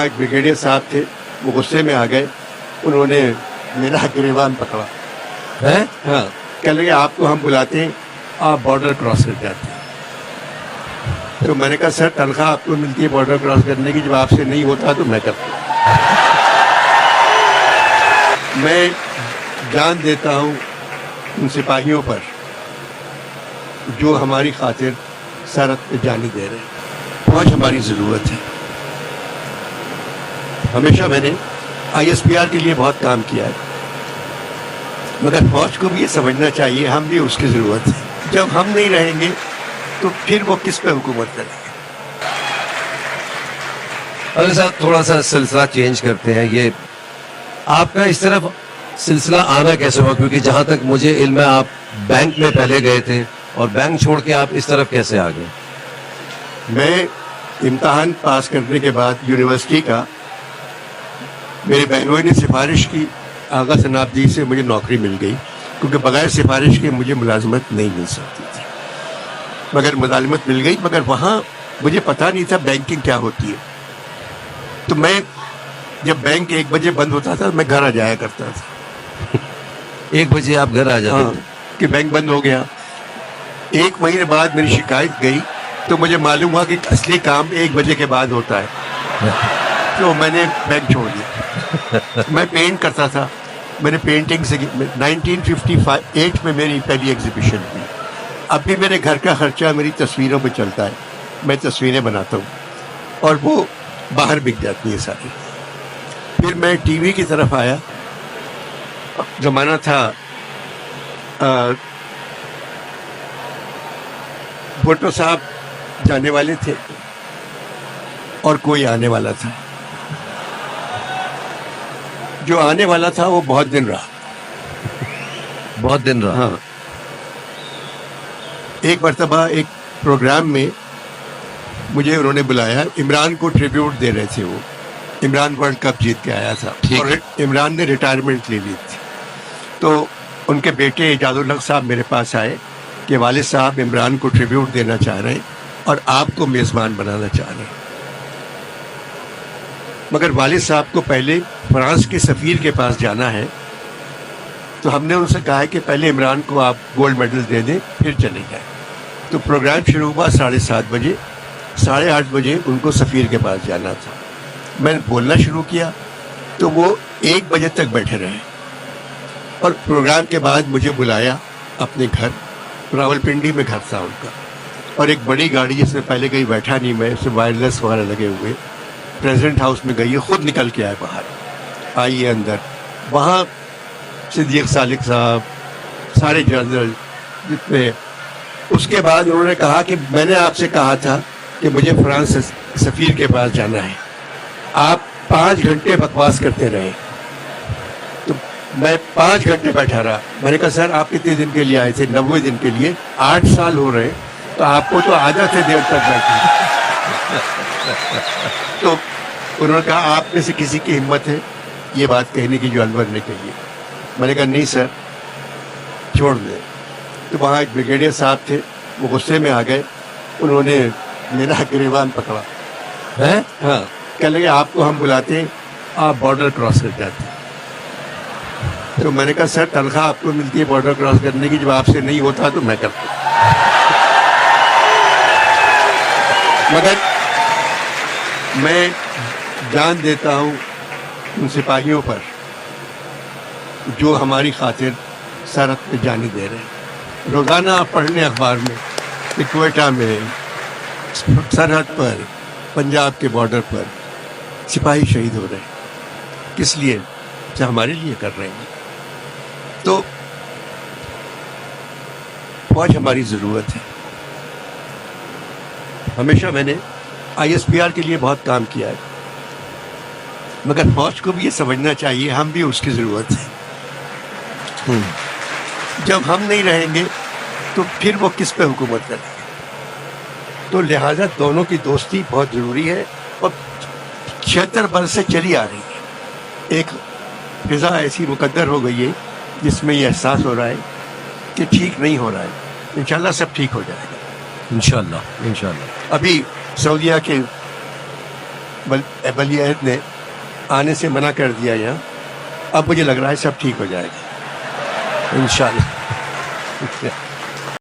ایک بریگیڈیئر صاحب تھے، وہ غصے میں آ گئے، انہوں نے میرا گریبان پکڑا ہے، ہاں، کہنے لگے آپ کو ہم بلاتے ہیں، آپ بارڈر کراس کر جاتے ہیں۔ تو میں نے کہا سر تنخواہ آپ کو ملتی ہے بارڈر کراس کرنے کی، جب آپ سے نہیں ہوتا تو میں کرتا ہوں۔ میں جان دیتا ہوں ان سپاہیوں پر جو ہماری خاطر سرحد پہ جانے دے رہے ہیں۔ فوج ہماری ضرورت ہے۔ ہمیشہ میں نے آئی ایس پی آر کے لیے بہت کام کیا ہے، مگر فوج کو بھی یہ سمجھنا چاہیے ہم بھی اس کی ضرورت ہے۔ جب ہم نہیں رہیں گے تو پھر وہ کس پہ حکومت کریں گے؟ اگر صاحب تھوڑا سا سلسلہ چینج کرتے ہیں، یہ آپ کا اس طرف سلسلہ آنا کیسے ہوا؟ کیونکہ جہاں تک مجھے علم ہے آپ بینک میں پہلے گئے تھے اور بینک چھوڑ کے آپ اس طرف کیسے آ گئے؟ میں امتحان پاس کرنے کے بعد یونیورسٹی کا میرے بہنوئی نے سفارش کی، آغا سناب جی سے مجھے نوکری مل گئی، کیونکہ بغیر سفارش کے مجھے ملازمت نہیں مل سکتی تھی، مگر ملازمت مل گئی۔ مگر وہاں مجھے پتہ نہیں تھا بینکنگ کیا ہوتی ہے، تو میں جب بینک 1 بجے بند ہوتا تھا میں گھر آ جایا کرتا تھا۔ 1 بجے آپ گھر آ جاتے تھے؟ کہ بینک بند ہو گیا۔ 1 مہینے بعد میری شکایت گئی تو مجھے معلوم ہوا کہ اصلی کام 1 بجے کے بعد ہوتا ہے، تو میں نے بینک چھوڑ دیا۔ میں پینٹ کرتا تھا، میں نے پینٹنگ سے 1958 میں میری پہلی ایگزیبیشن ہوئی۔ اب بھی میرے گھر کا خرچہ میری تصویروں پہ چلتا ہے، میں تصویریں بناتا ہوں اور وہ باہر بک جاتی ہیں ساری۔ پھر میں ٹی وی کی طرف آیا، زمانہ تھا بھٹو صاحب جانے والے تھے اور کوئی آنے والا تھا، جو آنے والا تھا وہ بہت دن رہا، بہت دن رہا۔ ہاں۔ ایک مرتبہ ایک پروگرام میں مجھے انہوں نے بلایا، عمران کو ٹریبیوٹ دے رہے تھے، وہ عمران ورلڈ کپ جیت کے آیا تھا اور عمران نے ریٹائرمنٹ لے لی تھی، تو ان کے بیٹے اجاد الحق صاحب میرے پاس آئے کہ والد صاحب عمران کو ٹریبیوٹ دینا چاہ رہے ہیں اور آپ کو میزبان بنانا چاہ رہے ہیں۔ مگر والد صاحب کو پہلے فرانس کے سفیر کے پاس جانا ہے، تو ہم نے ان سے کہا ہے کہ پہلے عمران کو آپ گولڈ میڈل دے دیں پھر چلے جائیں۔ تو پروگرام شروع ہوا 7:30 بجے، 8:30 بجے ان کو سفیر کے پاس جانا تھا۔ میں بولنا شروع کیا تو وہ 1 بجے تک بیٹھے رہے، اور پروگرام کے بعد مجھے بلایا اپنے گھر، راولپنڈی میں گھر تھا ان کا، اور ایک بڑی گاڑی جس میں پہلے کہیں بیٹھا نہیں میں، اس میں وائرلیس وغیرہ لگے ہوئے، پریزیڈنٹ ہاؤس میں گئی، خود نکل کے آئے باہر، آئیے اندر۔ وہاں صدیق سالک صاحب، سارے جنرل جتنے، اس کے بعد انہوں نے کہا کہ میں نے آپ سے کہا تھا کہ مجھے فرانس سفیر کے پاس جانا ہے، آپ 5 گھنٹے بکواس کرتے رہے۔ تو میں 5 گھنٹے بیٹھا رہا۔ میں نے کہا سر آپ کتنے دن کے لیے آئے تھے؟ 90 دن کے لیے۔ 8 سال ہو رہے تو آپ کو تو عادت ہے دیر تک بیٹھے۔ تو انہوں نے کہا آپ میں سے کسی کی ہمت ہے یہ بات کہنے کی جو انور نے کہی ہے؟ میں نے کہا نہیں سر، چھوڑ دیں۔ تو وہاں ایک بریگیڈیئر صاحب تھے، وہ غصے میں آ گئے، انہوں نے میرا گریبان پکڑا ہے، ہاں، کہنے لگے آپ کو ہم بلاتے ہیں، آپ بارڈر کراس کر جاتے ہیں۔ تو میں نے کہا سر تنخواہ آپ کو ملتی ہے بارڈر کراس کرنے کی، جب آپ سے نہیں ہوتا تو میں کرتا ہوں۔ مگر میں جان دیتا ہوں ان سپاہیوں پر جو ہماری خاطر سرحد پہ جانے دے رہے ہیں۔ روزانہ آپ پڑھنے اخبار میں کہ کوئٹہ میں سرحد پر، پنجاب کے بارڈر پر سپاہی شہید ہو رہے ہیں، کس لیے؟ جو ہمارے لیے کر رہے ہیں۔ تو فوج ہماری ضرورت ہے۔ ہمیشہ میں نے آئی ایس پی آر کے لیے بہت کام کیا ہے، مگر فوج کو بھی یہ سمجھنا چاہیے ہم بھی اس کی ضرورت ہے۔ جب ہم نہیں رہیں گے تو پھر وہ کس پہ حکومت کریں گے؟ تو لہٰذا دونوں کی دوستی بہت ضروری ہے، اور 76 برس سے چلی آ رہی ہے۔ ایک فضا ایسی مقدر ہو گئی ہے جس میں یہ احساس ہو رہا ہے کہ ٹھیک نہیں ہو رہا ہے، انشاءاللہ سب ٹھیک ہو جائے گا، انشاءاللہ۔ ابھی سعودیہ کے ولی عہد نے آنے سے منع کر دیا یہاں. اب مجھے لگ رہا ہے سب ٹھیک ہو جائے گا انشاءاللہ.